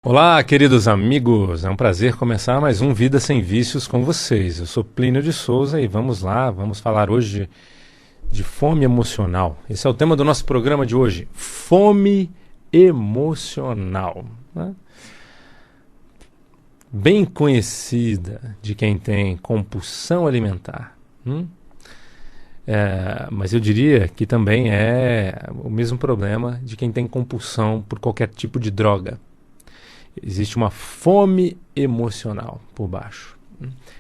Olá, queridos amigos, é um prazer começar mais um Vida Sem Vícios com vocês. Eu sou Plínio de Souza e vamos lá, vamos falar hoje de fome emocional. Esse é o tema do nosso programa de hoje, fome emocional, né? Bem conhecida de quem tem compulsão alimentar. Mas eu diria que também é o mesmo problema de quem tem compulsão por qualquer tipo de droga. Existe uma fome emocional por baixo.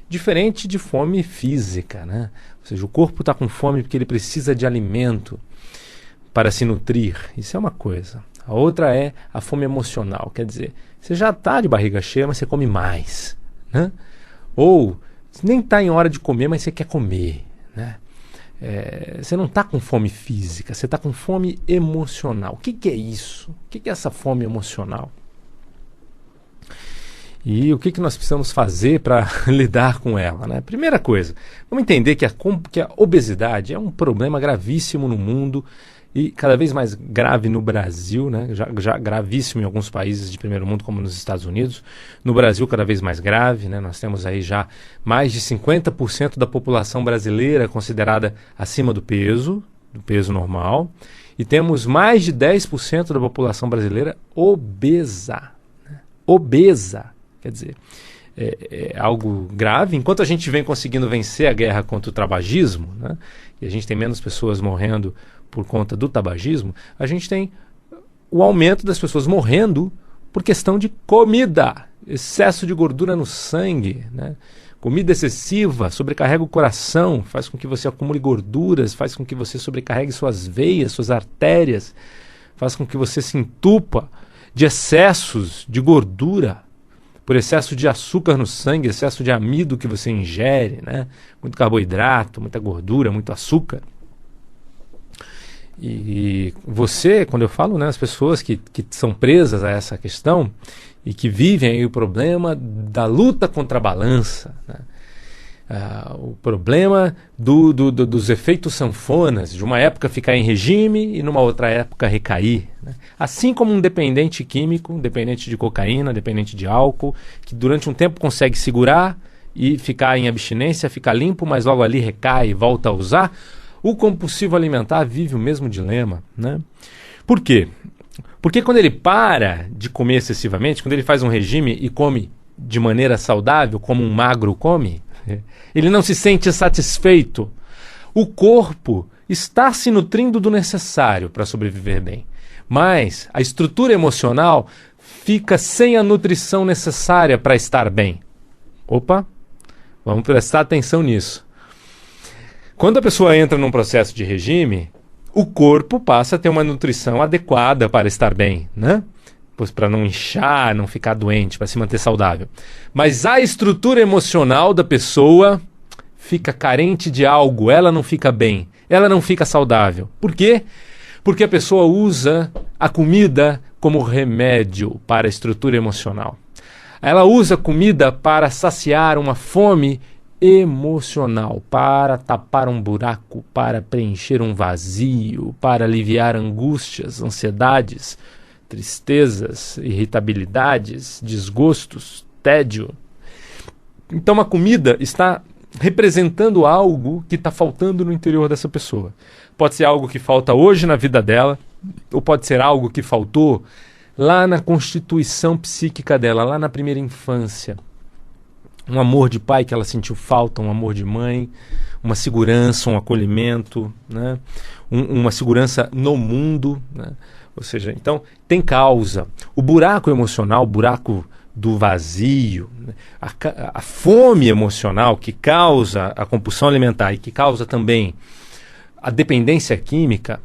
Diferente de fome física, né? Ou seja, o corpo está com fome porque ele precisa de alimento para se nutrir. Isso é uma coisa. A outra é a fome emocional. Quer dizer, você já está de barriga cheia, mas você come mais, né? Ou nem está em hora de comer, mas você quer comer, né? Você não está com fome física, você está com fome emocional. O que é isso? O que é essa fome emocional? E o que nós precisamos fazer para lidar com ela, né? Primeira coisa, vamos entender que a obesidade é um problema gravíssimo no mundo e cada vez mais grave no Brasil, né? Já gravíssimo em alguns países de primeiro mundo, como nos Estados Unidos. No Brasil, cada vez mais grave, né? Nós temos aí já mais de 50% da população brasileira considerada acima do peso normal, e temos mais de 10% da população brasileira obesa, né? Obesa. Quer dizer, é algo grave. Enquanto a gente vem conseguindo vencer a guerra contra o tabagismo, né, e a gente tem menos pessoas morrendo por conta do tabagismo, a gente tem o aumento das pessoas morrendo por questão de comida, excesso de gordura no sangue, né? Comida excessiva sobrecarrega o coração, faz com que você acumule gorduras, faz com que você sobrecarregue suas veias, suas artérias, faz com que você se entupa de excessos de gordura, por excesso de açúcar no sangue, excesso de amido que você ingere, né? Muito carboidrato, muita gordura, muito açúcar. E você, quando eu falo, né, as pessoas que são presas a essa questão e que vivem aí o problema da luta contra a balança, né? O problema dos efeitos sanfonas, de uma época ficar em regime e numa outra época recair, né? Assim como um dependente químico, dependente de cocaína, dependente de álcool, que durante um tempo consegue segurar e ficar em abstinência, fica limpo, mas logo ali recai e volta a usar, o compulsivo alimentar vive o mesmo dilema, né? Por quê? Porque quando ele para de comer excessivamente, quando ele faz um regime e come de maneira saudável, como um magro come, ele não se sente satisfeito. O corpo está se nutrindo do necessário para sobreviver bem, mas a estrutura emocional fica sem a nutrição necessária para estar bem. Opa, vamos prestar atenção nisso. Quando a pessoa entra num processo de regime, o corpo passa a ter uma nutrição adequada para estar bem, né? Para não inchar, não ficar doente, para se manter saudável. Mas a estrutura emocional da pessoa fica carente de algo, ela não fica bem, ela não fica saudável. Por quê? Porque a pessoa usa a comida como remédio para a estrutura emocional. Ela usa a comida para saciar uma fome emocional, para tapar um buraco, para preencher um vazio, para aliviar angústias, ansiedades, tristezas, irritabilidades, desgostos, tédio. Então a comida está representando algo que está faltando no interior dessa pessoa. Pode ser algo que falta hoje na vida dela, ou pode ser algo que faltou lá na constituição psíquica dela, lá na primeira infância. Um amor de pai que ela sentiu falta, um amor de mãe, uma segurança, um acolhimento, né? Uma segurança no mundo, né? Ou seja, então tem causa. O buraco emocional, o buraco do vazio, né? A fome emocional que causa a compulsão alimentar e que causa também a dependência química,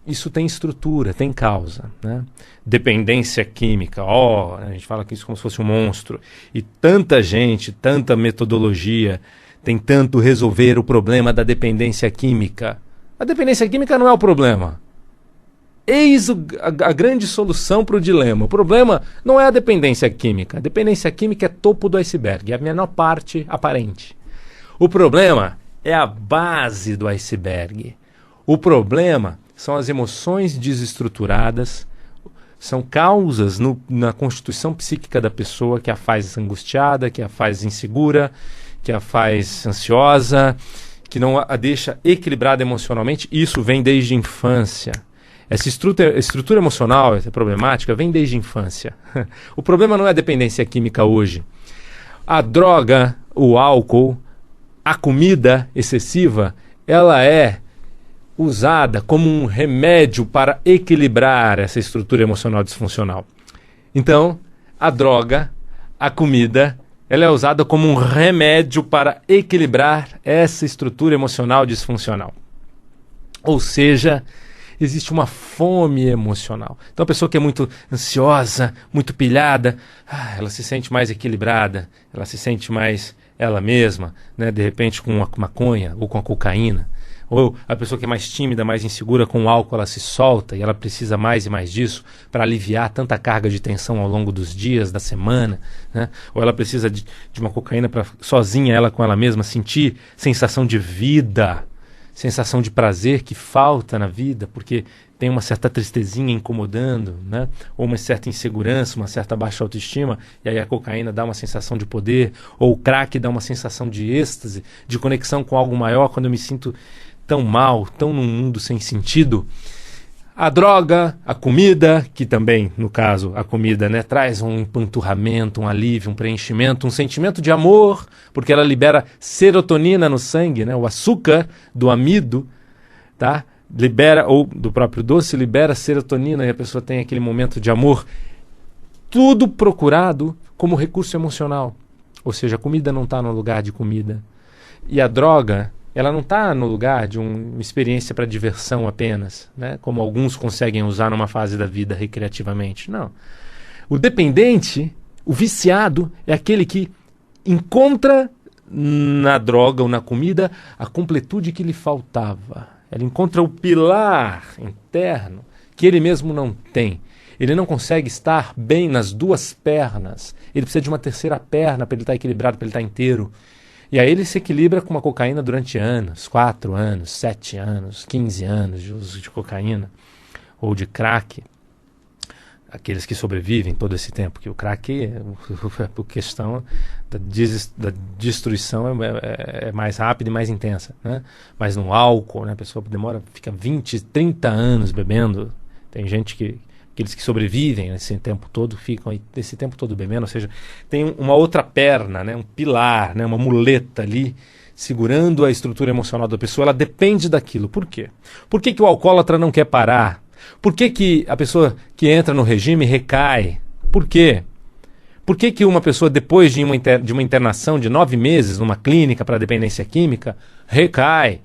isso tem estrutura, tem causa, né? Dependência química, a gente fala que isso como se fosse um monstro. E tanta gente, tanta metodologia tentando resolver o problema da dependência química. A dependência química não é o problema. Eis a grande solução para o dilema. O problema não é a dependência química. A dependência química é topo do iceberg, é a menor parte aparente. O problema é a base do iceberg. O problema são as emoções desestruturadas, São causas na constituição psíquica da pessoa que a faz angustiada, que a faz insegura, que a faz ansiosa, que não a deixa equilibrada emocionalmente. Isso vem desde a infância. Essa estrutura emocional, essa problemática, vem desde a infância. O problema não é a dependência química hoje. A droga, o álcool, a comida excessiva, ela é usada como um remédio para equilibrar essa estrutura emocional disfuncional. Então, a droga, a comida, ela é usada como um remédio para equilibrar essa estrutura emocional disfuncional. Ou seja, existe uma fome emocional. Então a pessoa que é muito ansiosa, muito pilhada, ela se sente mais equilibrada, ela se sente mais ela mesma, né? De repente com a maconha ou com a cocaína. Ou a pessoa que é mais tímida, mais insegura, com o álcool ela se solta e ela precisa mais e mais disso para aliviar tanta carga de tensão ao longo dos dias, da semana, né? Ou ela precisa de uma cocaína para sozinha, ela com ela mesma, sentir sensação de vida, sensação de prazer que falta na vida, porque tem uma certa tristezinha incomodando, né? Ou uma certa insegurança, uma certa baixa autoestima, e aí a cocaína dá uma sensação de poder, ou o crack dá uma sensação de êxtase, de conexão com algo maior, quando eu me sinto tão mal, tão num mundo sem sentido. A droga, a comida, que também, no caso, a comida, né, traz um empanturramento, um alívio, um preenchimento, um sentimento de amor, porque ela libera serotonina no sangue, né, o açúcar do amido, tá? Libera, ou do próprio doce, libera serotonina e a pessoa tem aquele momento de amor. Tudo procurado como recurso emocional. Ou seja, a comida não está no lugar de comida. E a droga, ela não está no lugar de uma experiência para diversão apenas, né? Como alguns conseguem usar numa fase da vida recreativamente. Não. O dependente, o viciado, é aquele que encontra na droga ou na comida a completude que lhe faltava. Ele encontra o pilar interno que ele mesmo não tem. Ele não consegue estar bem nas duas pernas. Ele precisa de uma terceira perna para ele estar equilibrado, para ele estar inteiro. E aí ele se equilibra com uma cocaína durante anos, 4 anos, 7 anos, 15 anos de uso de cocaína ou de crack. Aqueles que sobrevivem todo esse tempo, que o crack, a questão da destruição é mais rápida e mais intensa, né? Mas no álcool, né, a pessoa fica 20, 30 anos bebendo. Tem gente aqueles que sobrevivem esse tempo todo, ficam esse tempo todo bebendo, ou seja, tem uma outra perna, né, um pilar, né, uma muleta ali, segurando a estrutura emocional da pessoa. Ela depende daquilo. Por quê? Por que o alcoólatra não quer parar? Por que a pessoa que entra no regime recai? Por quê? Por que uma pessoa, depois de uma internação de 9 meses numa clínica para dependência química, recai?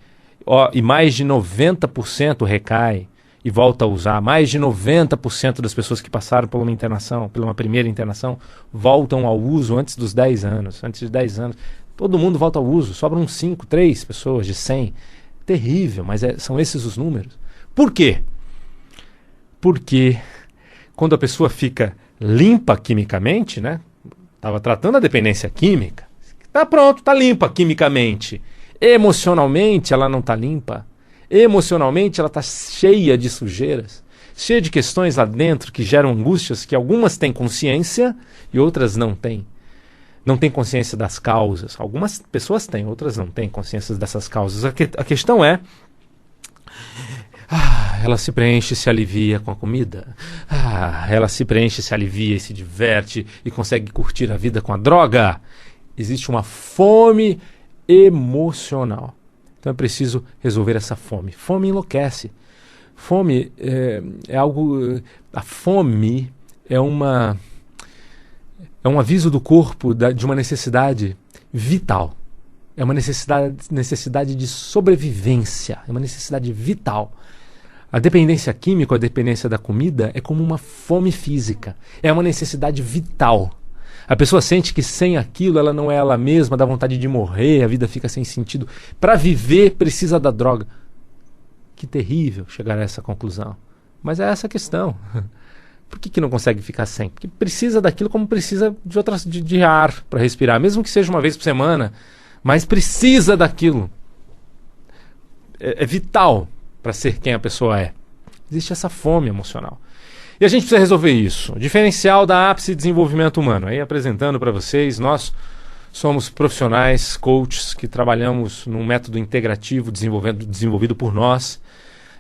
E mais de 90% recai e volta a usar. Mais de 90% das pessoas que passaram por uma primeira internação, voltam ao uso antes dos 10 anos. Antes de 10 anos. Todo mundo volta ao uso. Sobram 5, 3 pessoas de 100. Terrível, mas são esses os números. Por quê? Porque quando a pessoa fica limpa quimicamente, né? Estava tratando a dependência química. Está pronto, está limpa quimicamente. Emocionalmente ela não está limpa. Emocionalmente ela está cheia de sujeiras. Cheia de questões lá dentro que geram angústias que algumas têm consciência e outras não têm. Não têm consciência das causas. Algumas pessoas têm, outras não têm consciência dessas causas. A questão é... ela se preenche e se alivia com a comida. Ela se preenche, se alivia e se diverte e consegue curtir a vida com a droga. Existe uma fome emocional. Então é preciso resolver essa fome. Fome enlouquece. Fome é algo... A fome é um aviso do corpo de uma necessidade vital. É uma necessidade de sobrevivência. É uma necessidade vital. A dependência química, a dependência da comida é como uma fome física. É uma necessidade vital. A pessoa sente que sem aquilo ela não é ela mesma, dá vontade de morrer, a vida fica sem sentido. Para viver precisa da droga. Que terrível chegar a essa conclusão. Mas é essa a questão. Por que não consegue ficar sem? Porque precisa daquilo como precisa de ar para respirar, mesmo que seja uma vez por semana. Mas precisa daquilo. É vital para ser quem a pessoa é. Existe essa fome emocional. E a gente precisa resolver isso. O diferencial da Ápice Desenvolvimento Humano. Aí apresentando para vocês, nós somos profissionais, coaches, que trabalhamos num método integrativo desenvolvido por nós,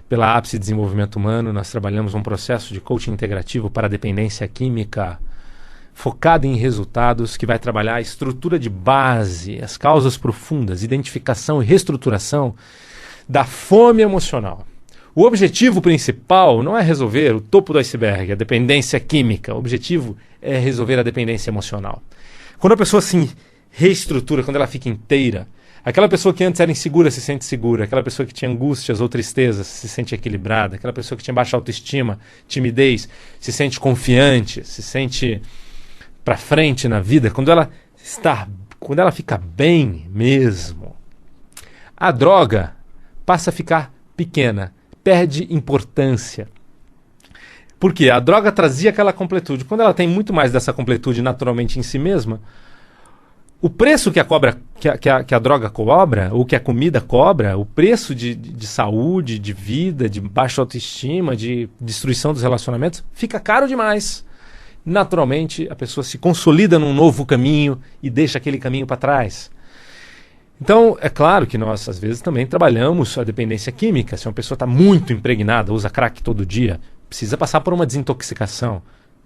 pela Ápice Desenvolvimento Humano. Nós trabalhamos um processo de coaching integrativo para dependência química, focado em resultados, que vai trabalhar a estrutura de base, as causas profundas, identificação e reestruturação da fome emocional. O objetivo principal não é resolver o topo do iceberg, a dependência química. O objetivo é resolver a dependência emocional. Quando a pessoa se reestrutura, quando ela fica inteira, aquela pessoa que antes era insegura se sente segura, aquela pessoa que tinha angústias ou tristezas se sente equilibrada, aquela pessoa que tinha baixa autoestima, timidez, se sente confiante, se sente para frente na vida, quando ela fica bem mesmo, a droga passa a ficar pequena, perde importância. Por quê? A droga trazia aquela completude. Quando ela tem muito mais dessa completude naturalmente em si mesma, o preço que a droga cobra, ou que a comida cobra, o preço de saúde, de vida, de baixa autoestima, de destruição dos relacionamentos, fica caro demais. Naturalmente, a pessoa se consolida num novo caminho e deixa aquele caminho para trás. Então, é claro que nós, às vezes, também trabalhamos a dependência química. Se uma pessoa está muito impregnada, usa crack todo dia, precisa passar por uma desintoxicação.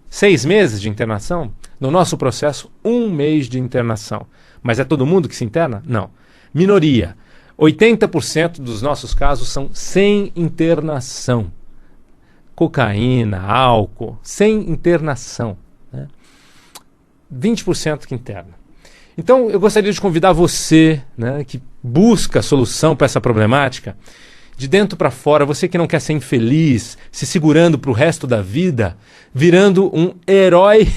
6 meses de internação? No nosso processo, 1 mês de internação. Mas é todo mundo que se interna? Não. Minoria. 80% dos nossos casos são sem internação. Cocaína, álcool, sem internação. Né? 20% que interna. Então, eu gostaria de convidar você, né, que busca solução para essa problemática, de dentro para fora, você que não quer ser infeliz, se segurando para o resto da vida, virando um herói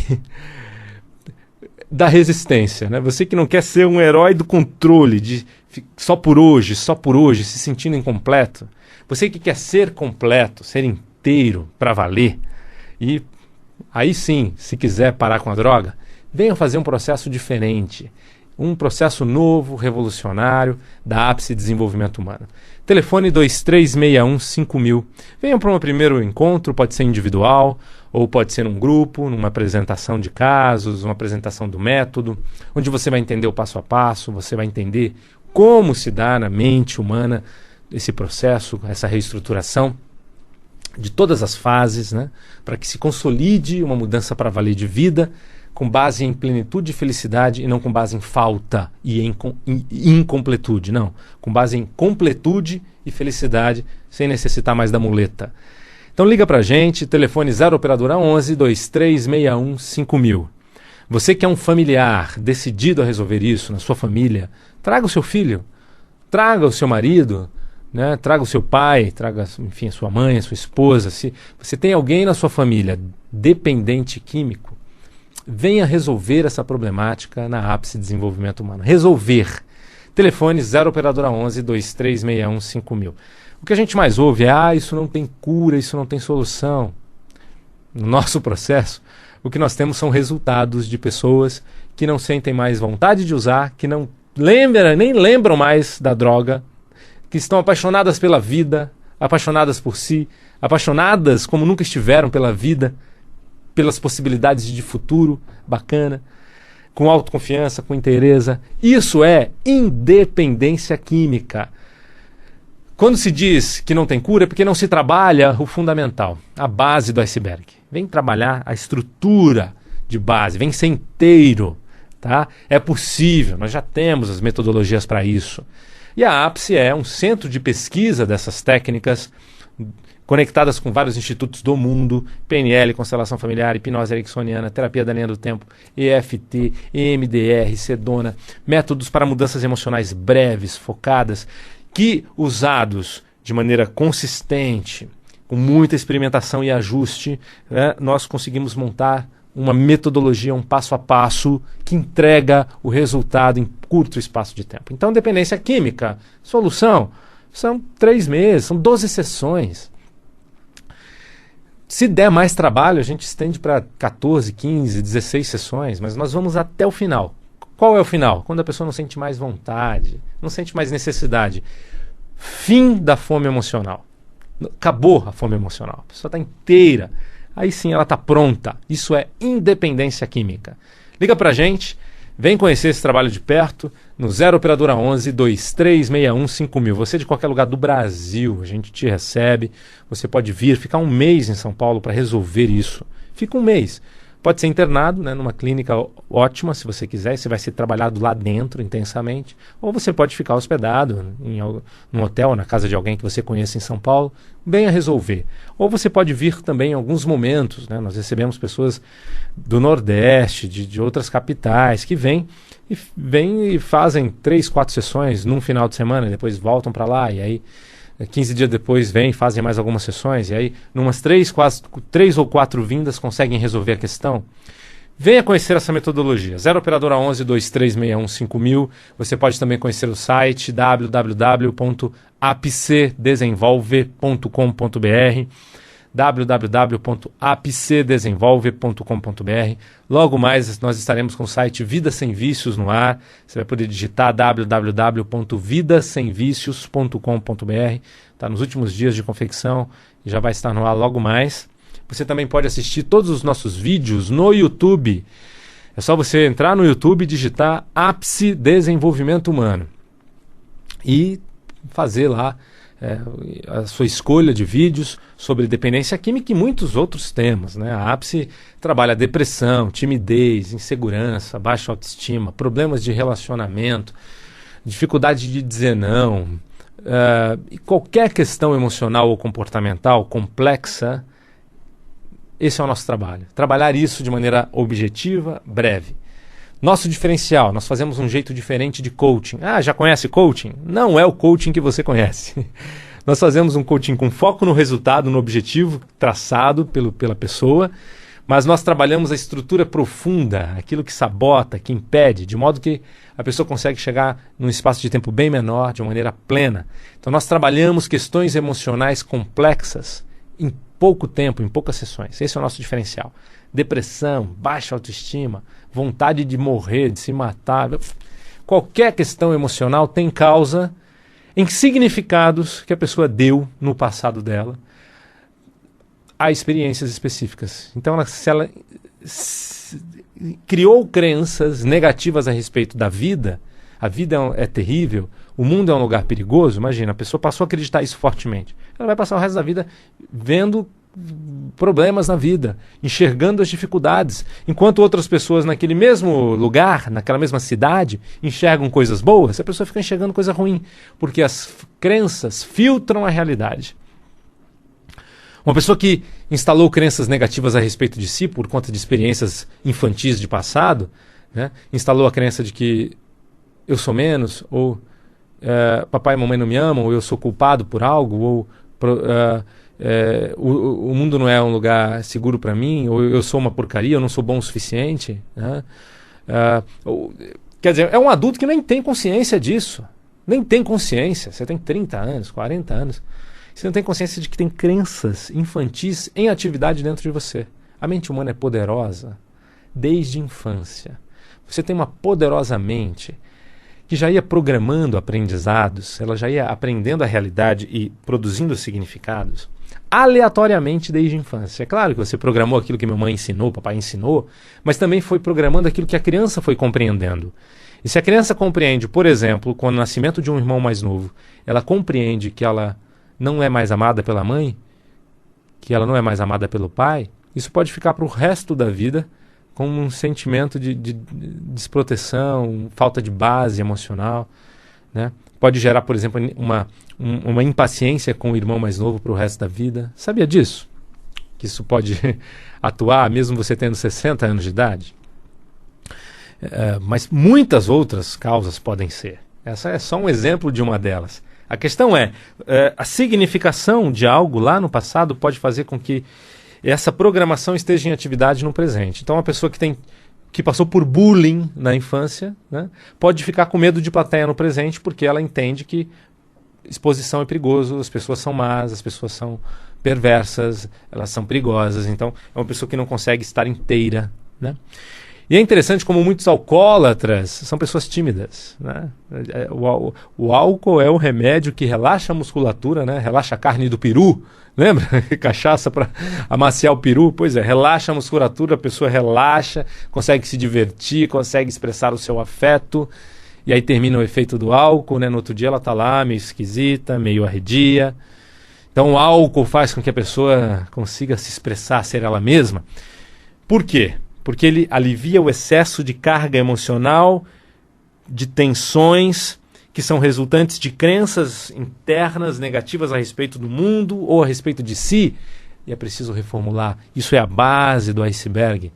da resistência. Né? Você que não quer ser um herói do controle, de só por hoje, se sentindo incompleto. Você que quer ser completo, ser inteiro para valer. E aí sim, se quiser parar com a droga, venha fazer um processo diferente. Um processo novo, revolucionário, da Ápice Desenvolvimento Humano. Telefone 2361-5000. Venham para um primeiro encontro, pode ser individual, ou pode ser num grupo, numa apresentação de casos, uma apresentação do método, onde você vai entender o passo a passo, você vai entender como se dá na mente humana esse processo, essa reestruturação de todas as fases, né, para que se consolide uma mudança para valer de vida, com base em plenitude e felicidade e não com base em falta e em incompletude, não. Com base em completude e felicidade, sem necessitar mais da muleta. Então liga pra gente, telefone 0 operadora 11 2361 5000. Você que é um familiar decidido a resolver isso na sua família, traga o seu filho, traga o seu marido, né? Traga o seu pai, traga, enfim, a sua mãe, a sua esposa. Se você tem alguém na sua família dependente químico, venha resolver essa problemática na Ápice Desenvolvimento Humano. Resolver. Telefone 0 operadora 11 2361 5000. O que a gente mais ouve é: isso não tem cura, isso não tem solução. No nosso processo, o que nós temos são resultados de pessoas que não sentem mais vontade de usar, que não nem lembram mais da droga, que estão apaixonadas pela vida, apaixonadas por si, apaixonadas como nunca estiveram pela vida, pelas possibilidades de futuro bacana, com autoconfiança, com inteireza. Isso é independência química. Quando se diz que não tem cura, é porque não se trabalha o fundamental, a base do iceberg. Vem trabalhar a estrutura de base, vem ser inteiro. Tá? É possível, nós já temos as metodologias para isso. E a Ápice é um centro de pesquisa dessas técnicas, conectadas com vários institutos do mundo: PNL, constelação familiar, hipnose ericksoniana, terapia da linha do tempo, EFT, EMDR, Sedona, métodos para mudanças emocionais breves, focadas, que usados de maneira consistente, com muita experimentação e ajuste, né, nós conseguimos montar uma metodologia, um passo a passo que entrega o resultado em curto espaço de tempo. Então, dependência química, solução, são 3 meses, são 12 sessões. Se der mais trabalho, a gente estende para 14, 15, 16 sessões, mas nós vamos até o final. Qual é o final? Quando a pessoa não sente mais vontade, não sente mais necessidade. Fim da fome emocional. Acabou a fome emocional. A pessoa está inteira, aí sim ela está pronta. Isso é independência química. Liga pra gente, vem conhecer esse trabalho de perto no 0 Operadora 11 2361 5000. Você de qualquer lugar do Brasil, a gente te recebe. Você pode vir, ficar um mês em São Paulo para resolver isso. Fica um mês. Pode ser internado, né, numa clínica ótima, se você quiser. Você vai ser trabalhado lá dentro intensamente. Ou você pode ficar hospedado num hotel, na casa de alguém que você conheça em São Paulo. Venha resolver. Ou você pode vir também em alguns momentos. Né? Nós recebemos pessoas do Nordeste, de outras capitais, que vêm e fazem 3, 4 sessões num final de semana, depois voltam para lá, e aí 15 dias depois vêm, fazem mais algumas sessões, e aí numas 3 ou 4 vindas conseguem resolver a questão. Venha conhecer essa metodologia. 0 Operadora 11 2361 5000. Você pode também conhecer o site www.apcdesenvolve.com.br www.apcdesenvolve.com.br. Logo mais nós estaremos com o site Vida Sem Vícios no ar. Você vai poder digitar www.vidasemvicios.com.br. Está nos últimos dias de confecção e já vai estar no ar logo mais. Você também pode assistir todos os nossos vídeos no YouTube. É só você entrar no YouTube e digitar Ápice Desenvolvimento Humano e fazer lá a sua escolha de vídeos sobre dependência química e muitos outros temas. Né? A Ápice trabalha depressão, timidez, insegurança, baixa autoestima, problemas de relacionamento, dificuldade de dizer não, e qualquer questão emocional ou comportamental complexa. Esse é o nosso trabalho. Trabalhar isso de maneira objetiva, breve. Nosso diferencial, nós fazemos um jeito diferente de coaching. Ah, já conhece coaching? Não é o coaching que você conhece. Nós fazemos um coaching com foco no resultado, no objetivo traçado pela pessoa, mas nós trabalhamos a estrutura profunda, aquilo que sabota, que impede, de modo que a pessoa consegue chegar num espaço de tempo bem menor, de uma maneira plena. Então nós trabalhamos questões emocionais complexas em pouco tempo, em poucas sessões. Esse é o nosso diferencial. Depressão, baixa autoestima, vontade de morrer, de se matar. Qualquer questão emocional tem causa em significados que a pessoa deu no passado dela a experiências específicas. Então, se ela criou crenças negativas a respeito da vida, a vida é terrível, o mundo é um lugar perigoso, imagina, a pessoa passou a acreditar isso fortemente. Ela vai passar o resto da vida vendo problemas na vida, enxergando as dificuldades, enquanto outras pessoas naquele mesmo lugar, naquela mesma cidade, enxergam coisas boas, a pessoa fica enxergando coisa ruim, porque as crenças filtram a realidade. Uma pessoa que instalou crenças negativas a respeito de si por conta de experiências infantis de passado, né, instalou a crença de que eu sou menos, ou papai e mamãe não me amam, ou eu sou culpado por algo, ou o mundo não é um lugar seguro para mim, ou eu sou uma porcaria, eu não sou bom o suficiente. Né? Quer dizer, é um adulto que nem tem consciência disso. Nem tem consciência. Você tem 30 anos, 40 anos. Você não tem consciência de que tem crenças infantis em atividade dentro de você. A mente humana é poderosa desde a infância. Você tem uma poderosa mente que já ia programando aprendizados, ela já ia aprendendo a realidade e produzindo significados aleatoriamente desde a infância. É claro que você programou aquilo que minha mãe ensinou, papai ensinou, mas também foi programando aquilo que a criança foi compreendendo. E se a criança compreende, por exemplo, com o nascimento de um irmão mais novo, ela compreende que ela não é mais amada pela mãe, que ela não é mais amada pelo pai, isso pode ficar para o resto da vida como um sentimento de desproteção, falta de base emocional, né? Pode gerar, por exemplo, uma impaciência com o irmão mais novo para o resto da vida. Sabia disso? Que isso pode atuar mesmo você tendo 60 anos de idade? Mas muitas outras causas podem ser. Essa é só um exemplo de uma delas. A questão é, a significação de algo lá no passado pode fazer com que essa programação esteja em atividade no presente. Então, uma pessoa que passou por bullying na infância, né, pode ficar com medo de plateia no presente porque ela entende que exposição é perigoso, as pessoas são más, as pessoas são perversas, elas são perigosas. Então, é uma pessoa que não consegue estar inteira. Né? E é interessante como muitos alcoólatras são pessoas tímidas, né? O álcool é um remédio que relaxa a musculatura, né? Relaxa a carne do peru, lembra? Cachaça para amaciar o peru. Pois é, relaxa a musculatura, a pessoa relaxa, consegue se divertir, consegue expressar o seu afeto. E aí termina o efeito do álcool, né? No outro dia ela está lá meio esquisita, meio arredia. Então o álcool faz com que a pessoa consiga se expressar, ser ela mesma. Por quê? Porque ele alivia o excesso de carga emocional, de tensões que são resultantes de crenças internas negativas a respeito do mundo ou a respeito de si. E é preciso reformular. Isso é a base do iceberg.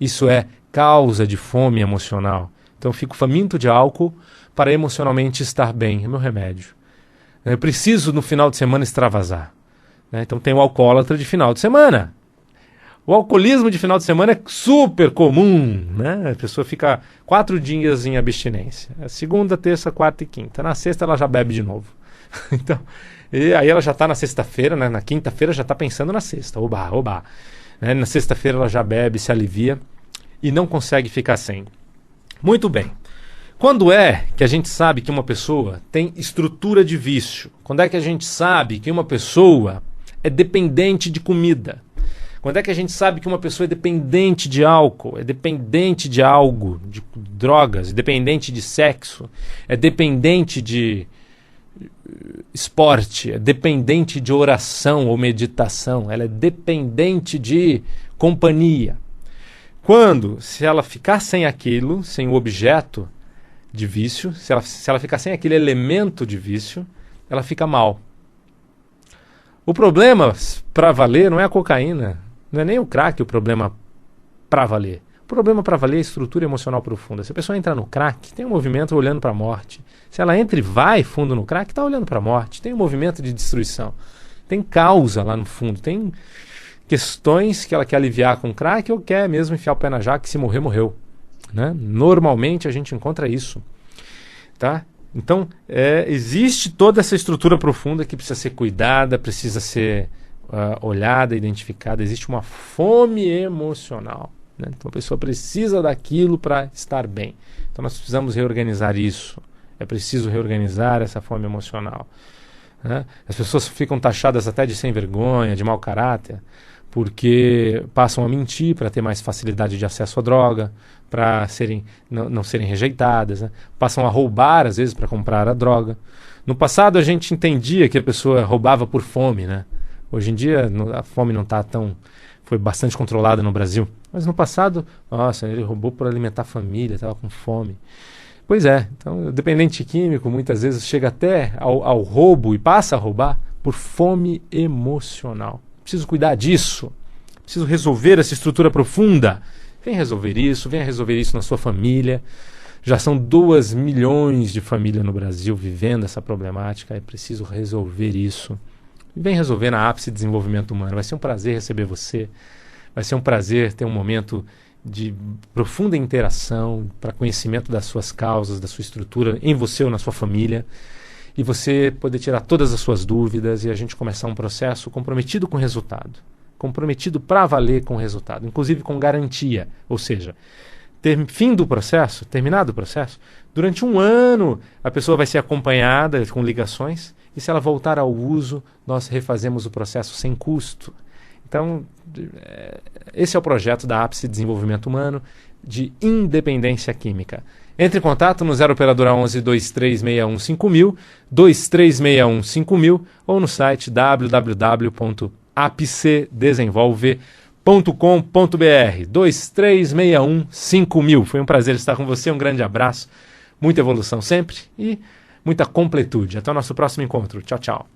Isso é causa de fome emocional. Então eu fico faminto de álcool para emocionalmente estar bem. É meu remédio. Eu preciso no final de semana extravasar, né? Então tem o alcoólatra de final de semana. O alcoolismo de final de semana é super comum, né? A pessoa fica 4 dias em abstinência. Segunda, terça, quarta e quinta. Na sexta ela já bebe de novo. Então, e aí ela já está na sexta-feira, né? Na quinta-feira já está pensando na sexta. Oba, oba. Né? Na sexta-feira ela já bebe, se alivia e não consegue ficar sem. Muito bem. Quando é que a gente sabe que uma pessoa tem estrutura de vício? Quando é que a gente sabe que uma pessoa é dependente de comida? Quando é que a gente sabe que uma pessoa é dependente de álcool, é dependente de algo, de drogas, é dependente de sexo, é dependente de esporte, é dependente de oração ou meditação, ela é dependente de companhia? Quando, se ela ficar sem aquilo, sem o objeto de vício, se ela ficar sem aquele elemento de vício, ela fica mal. O problema para valer não é a cocaína, não é nem o crack o problema para valer. O problema para valer é a estrutura emocional profunda. Se a pessoa entra no crack, tem um movimento olhando para a morte. Se ela entra e vai fundo no crack, está olhando para a morte. Tem um movimento de destruição. Tem causa lá no fundo. Tem questões que ela quer aliviar com crack ou quer mesmo enfiar o pé na jaca e se morrer, morreu. Né? Normalmente a gente encontra isso. Tá? Então, existe toda essa estrutura profunda que precisa ser cuidada, precisa ser olhada, identificada. Existe uma fome emocional. Né? Então, a pessoa precisa daquilo para estar bem. Então, nós precisamos reorganizar isso. É preciso reorganizar essa fome emocional. Né? As pessoas ficam taxadas até de sem vergonha, de mau caráter, porque passam a mentir para ter mais facilidade de acesso à droga, para não serem rejeitadas, né? Passam a roubar, às vezes, para comprar a droga. No passado, a gente entendia que a pessoa roubava por fome, né? Hoje em dia, a fome não está tão... Foi bastante controlada no Brasil. Mas no passado, nossa, ele roubou por alimentar a família, estava com fome. Pois é, então o dependente químico muitas vezes chega até ao roubo e passa a roubar por fome emocional. Preciso cuidar disso, preciso resolver essa estrutura profunda. Venha resolver isso na sua família. Já são 2 milhões de famílias no Brasil vivendo essa problemática, é preciso resolver isso. Vem resolver na Ápice Desenvolvimento Humano. Vai ser um prazer receber você, vai ser um prazer ter um momento de profunda interação para conhecimento das suas causas, da sua estrutura, em você ou na sua família, e você poder tirar todas as suas dúvidas e a gente começar um processo comprometido com o resultado, comprometido para valer com o resultado, inclusive com garantia, ou seja, terminado o processo, durante 1 ano a pessoa vai ser acompanhada com ligações e se ela voltar ao uso, nós refazemos o processo sem custo. Então, esse é o projeto da Ápice Desenvolvimento Humano de Independência Química. Entre em contato no 0 operadora 11 2361 5000, 2361 5000 ou no site www.apicedesenvolve.com.br 2361 5000. Foi um prazer estar com você, um grande abraço, muita evolução sempre e muita completude. Até o nosso próximo encontro. Tchau, tchau.